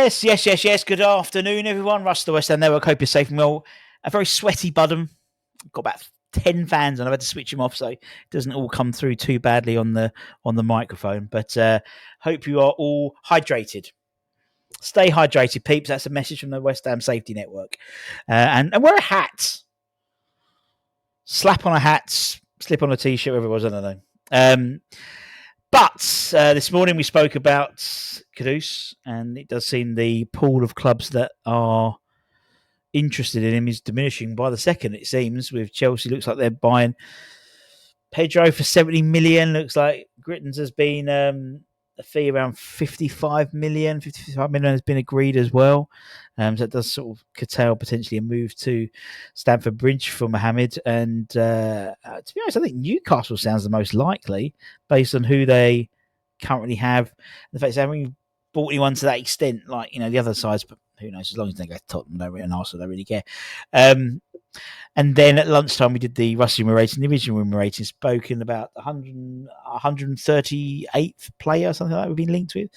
Yes. Good afternoon, everyone. Russ, the West End Network. Hope you're safe and well. A very sweaty Budham. Got about 10 fans, and I've had to switch them off so it doesn't all come through too badly on the microphone. But hope you are all hydrated. Stay hydrated, peeps. That's a message from the West Ham Safety Network. And wear a hat. Slap on a hat, slip on a t-shirt, whatever it was. I don't know. But this morning we spoke about Kudus, and it does seem the pool of clubs that are interested in him is diminishing by the second, it seems, with Chelsea. Looks like they're buying Pedro for 70 million. Looks like Gritton's has been a fee around 55 million. 55 million has been agreed as well. So it does sort of curtail potentially a move to Stamford Bridge for Mohamed. And to be honest, I think Newcastle sounds the most likely based on who they currently have. The fact they haven't bought anyone to that extent, like, the other sides, but who knows, as long as they go to Tottenham and Arsenal, don't really care. And then at lunchtime, we did the Rusty Room rating, the original room rating, spoken about 138th player, something like that we've been linked with.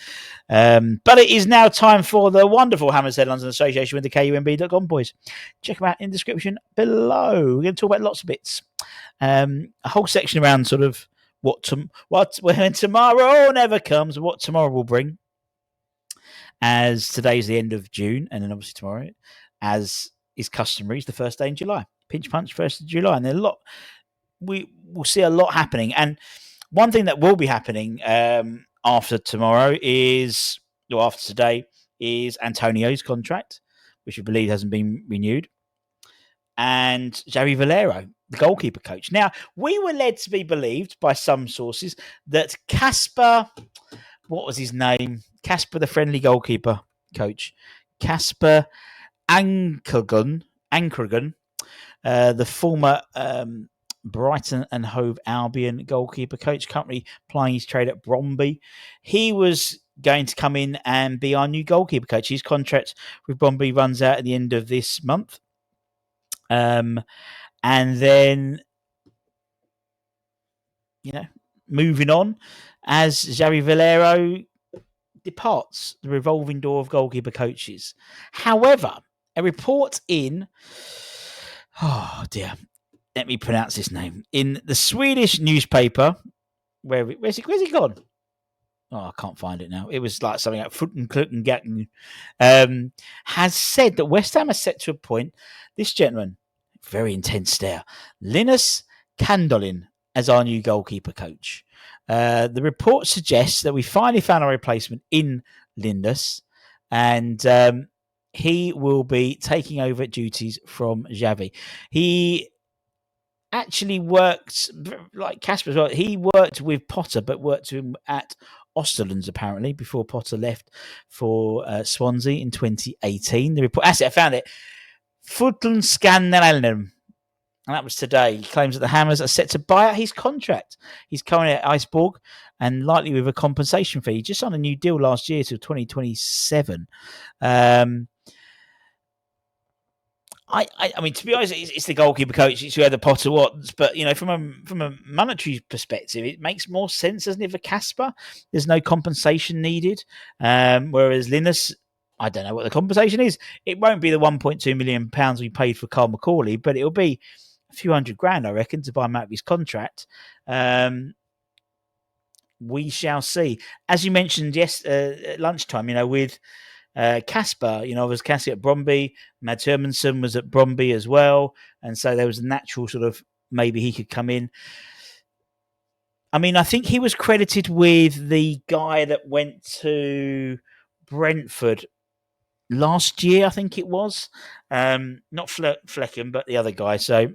But it is now time for the wonderful Hammers Headlines in association with the KUMB.com boys. Check them out in the description below. We're going to talk about lots of bits. A whole section around sort of when tomorrow never comes, what tomorrow will bring. As today's the end of June, and then obviously tomorrow, as is customary, is the first day in July. Pinch punch, 1st of July. And we will see a lot happening. And one thing that will be happening after today is Antonio's contract, which I believe hasn't been renewed. And Javi Valero, the goalkeeper coach. Now, we were led to be believed by some sources that Casper, what was his name? Casper, the friendly goalkeeper coach. Casper Ankergun, the former Brighton and Hove Albion goalkeeper coach, currently plying his trade at Bromby. He was going to come in and be our new goalkeeper coach. His contract with Bromby runs out at the end of this month. And then, moving on, as Javi Valero departs the revolving door of goalkeeper coaches. However, a report in, let me pronounce this name, in the Swedish newspaper, where's he gone? Oh, I can't find it now. It was like something like Futtenklutten, has said that West Ham are set to appoint this gentleman, very intense stare, Linus Kandolin, as our new goalkeeper coach. The report suggests that we finally found a replacement in Linus, and he will be taking over duties from Xavi. He actually worked, like Casper as well, he worked with Potter, but worked with him at Osterlands, apparently, before Potter left for Swansea in 2018. The report, I found it. Futtenklutten. And that was today. He claims that the Hammers are set to buy out his contract. He's currently at Iceborg and likely with a compensation fee. He just signed a new deal last year to 2027. I mean, to be honest, it's the goalkeeper coach. It's whoever Potter wants. But, from a monetary perspective, it makes more sense, doesn't it, for Casper? There's no compensation needed. Whereas Linus, I don't know what the compensation is. It won't be the £1.2 million we paid for Carl McCauley, but it'll be a few $100,000, I reckon, to buy him out of his contract. We shall see. As you mentioned, at lunchtime, with Casper, was Cassie at Bromby. Mads Hermansson was at Bromby as well. And so there was a natural sort of, maybe he could come in. I mean, I think he was credited with the guy that went to Brentford last year, I think it was. Not Flecken, but the other guy. So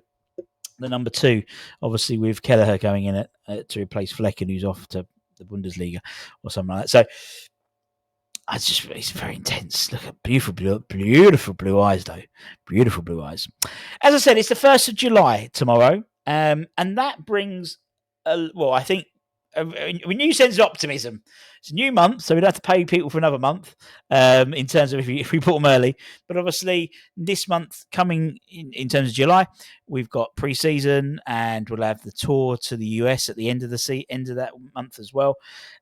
the number 2, obviously, with Kelleher going in to replace Flecken, who's off to the Bundesliga or something like that. So it's very intense. Look at beautiful blue eyes, though. Beautiful blue eyes. As I said, it's the 1st of July tomorrow. And that brings, I think a new sense of optimism. It's a new month, so we don't have to pay people for another month in terms of if we bought them early. But obviously, this month coming in terms of July, we've got pre-season and we'll have the tour to the US at the end of the end of that month as well.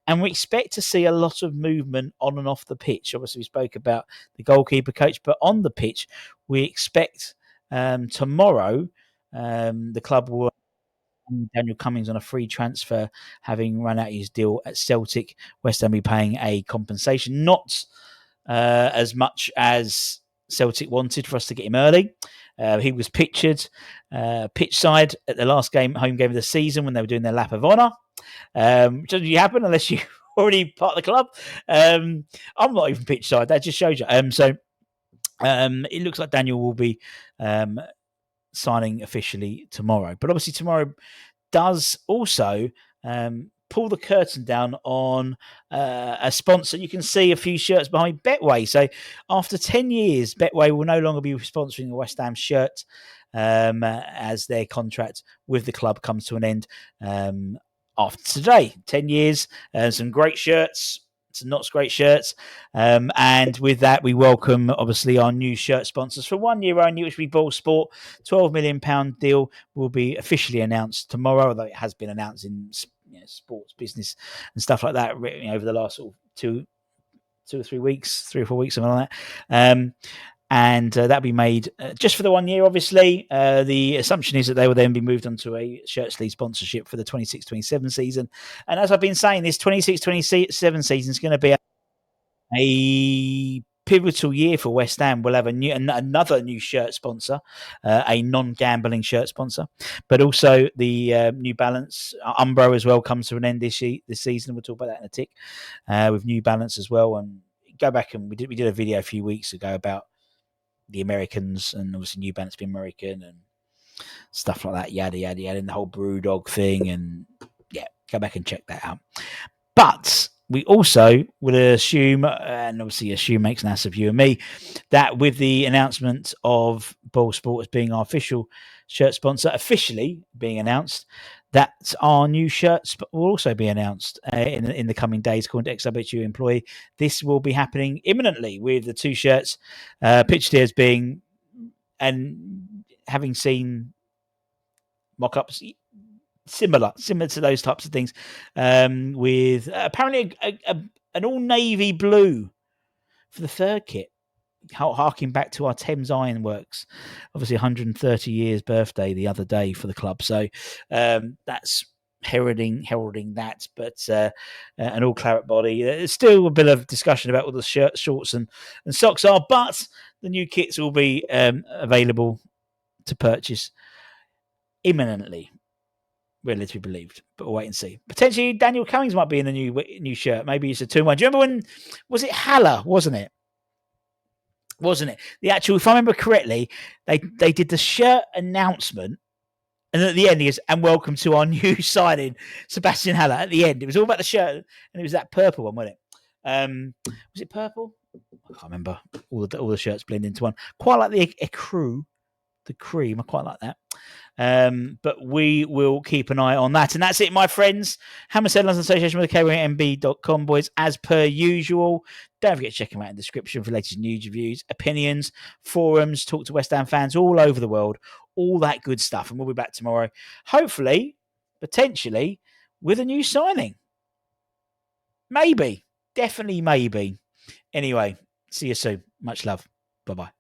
And we expect to see a lot of movement on and off the pitch. Obviously, we spoke about the goalkeeper coach, but on the pitch, we expect tomorrow the club will Daniel Cummings on a free transfer, having run out his deal at Celtic. West Ham will be paying a compensation, not as much as Celtic wanted for us to get him early. He was pictured pitch side at the last home game of the season when they were doing their lap of honour. Which doesn't happen unless you're already part of the club. I'm not even pitch side. That just shows you. So it looks like Daniel will be signing officially tomorrow. But obviously tomorrow does also pull the curtain down on a sponsor. You can see a few shirts behind Betway. So after 10 years, Betway will no longer be sponsoring the West Ham shirt as their contract with the club comes to an end after today. 10 years, some great shirts, some not so great shirts. And with that, we welcome, obviously, our new shirt sponsors for 1 year only, which will be Ball Sport. £12 million deal will be officially announced tomorrow, although it has been announced in sports business and stuff like that over the last sort of 2 or 3 weeks, 3 or 4 weeks, something like that. And that'll be made just for the 1 year, obviously. The assumption is that they will then be moved on to a shirt sleeve sponsorship for the 26-27 season. And as I've been saying, this 26-27 season is going to be a pivotal year for West Ham. We'll have another new shirt sponsor, a non-gambling shirt sponsor, but also the New Balance Umbro as well comes to an end this season. We'll talk about that in a tick with New Balance as well. And go back and we did a video a few weeks ago about the Americans, and obviously New Balance being American and stuff like that, yada yada yada, and the whole Brewdog thing, and yeah, go back and check that out. But we also would assume, and obviously assume makes an ass of you and me, that with the announcement of Ball Sport as being our official shirt sponsor, officially being announced, that our new shirts will also be announced in the coming days, according to XWHU employee. This will be happening imminently with the two shirts pictured here as being, and having seen mock-ups similar to those types of things, with apparently an all navy blue for the third kit, harking back to our Thames Ironworks, obviously 130 years birthday the other day for the club. So that's heralding that, but an all claret body. There's still a bit of discussion about what the shirts, shorts, and socks are, but the new kits will be available to purchase imminently. Ready to be believed, but we'll wait and see. Potentially, Daniel Cummings might be in the new shirt. Maybe it's a 2-1. Do you remember when was it Haller? Wasn't it? The actual, if I remember correctly, they did the shirt announcement, and at the end he goes, "And welcome to our new signing, Sebastian Haller." At the end, it was all about the shirt, and it was that purple one, wasn't it? Was it purple? I can't remember. All the shirts blend into one. Quite like the ecru, the cream. I quite like that. But we will keep an eye on that. And that's it, my friends. Hammersmith London Association with KWMB.com, boys, as per usual. Don't forget to check them out in the description for the latest news, reviews, opinions, forums, talk to West Ham fans all over the world, all that good stuff. And we'll be back tomorrow, hopefully, potentially, with a new signing. Maybe. Definitely maybe. Anyway, see you soon. Much love. Bye-bye.